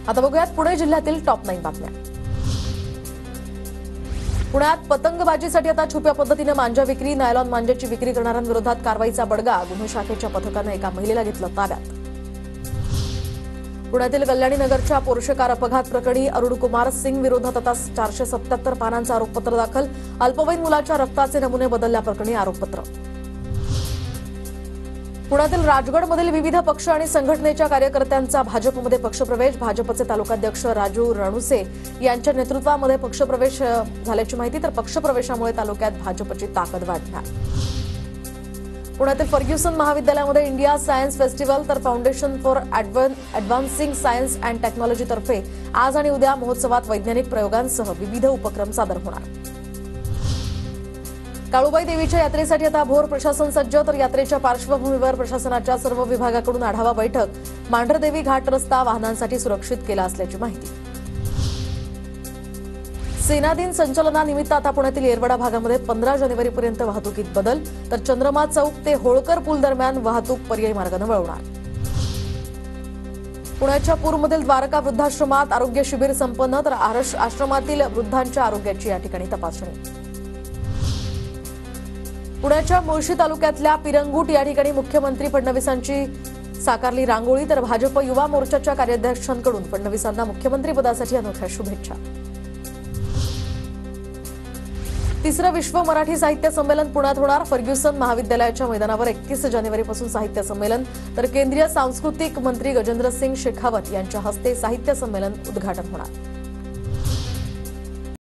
आता बघूयात पुणे जिल्ह्यातील टॉप 9 बातम्या। पुण्यात पतंगबाजीसाठी आता छुप्या पद्धतीने मांजा विक्री, नायलॉन मांजाची विक्री करणाऱ्यांविरोधात कारवाईचा बडगा। गुन्हे शाखेच्या पथकाने एका महिलेला घेतलं ताब्यात। पुण्यातील कल्याणी नगरच्या पोर्शे कार अपघात प्रकरणी अरुण कुमार सिंग विरोधात आता 477 पानांचं आरोपपत्र दाखल। अल्पवयीन मुलाच्या रक्ताचे नमुने बदलल्याप्रकरणी आरोपपत्र। पुण्यातील राजगडमधील विविध पक्ष आणि संघटनेच्या कार्यकर्त्यांचा भाजपमध्ये पक्षप्रवेश। भाजपचे तालुकाध्यक्ष राजू रणुसे यांच्या नेतृत्वामध्ये पक्षप्रवेश झाल्याची माहिती। तर पक्षप्रवेशामुळे तालुक्यात भाजपची ताकद वाढणार। पुण्यातील फर्ग्युसन महाविद्यालयामध्ये इंडिया सायन्स फेस्टिवल तर फाउंडेशन फॉर ॲडव्हान्सिंग सायन्स अँड टेक्नॉलॉजीतर्फे आज आणि उद्या महोत्सवात वैज्ञानिक प्रयोगांसह विविध उपक्रम सादर होणार। काळूबाई देवीच्या यात्रेसाठी आता भोर प्रशासन सज्ज। तर यात्रेच्या पार्श्वभूमीवर प्रशासनाच्या सर्व विभागाकडून आढावा बैठक। मांढरदेवी घाट रस्ता वाहनांसाठी सुरक्षित केला असल्याची माहिती। सेना दिन संचलनानिमित्त आता पुण्यातील येरवडा भागामध्ये 15 जानेवारीपर्यंत वाहतुकीत बदल। तर चंद्रमा चौक ते होळकर पूल दरम्यान वाहतूक पर्यायी मार्गाने वळवणार। पुण्याच्या पूरमधील द्वारका वृद्धाश्रमात आरोग्य शिबिर संपन्न। तर आश्रमातील वृद्धांच्या आरोग्याची या ठिकाणी तपासणी। पुण्याच्या मुळशी तालुक्यातल्या पिरंगुट या ठिकाणी मुख्यमंत्री फडणवीसांची साकारली रांगोळी। तर भाजप युवा मोर्चाच्या कार्याध्यक्षांकडून फडणवीसांना मुख्यमंत्रीपदासाठी अनोख्या शुभेच्छा। तिसरं विश्व मराठी साहित्य संमेलन पुण्यात होणार। फर्ग्युसन महाविद्यालयाच्या मैदानावर 31 जानेवारीपासून साहित्य संमेलन। तर केंद्रीय सांस्कृतिक मंत्री गजेंद्र सिंग शेखावत यांच्या हस्ते साहित्य संमेलन उद्घाटन होणार।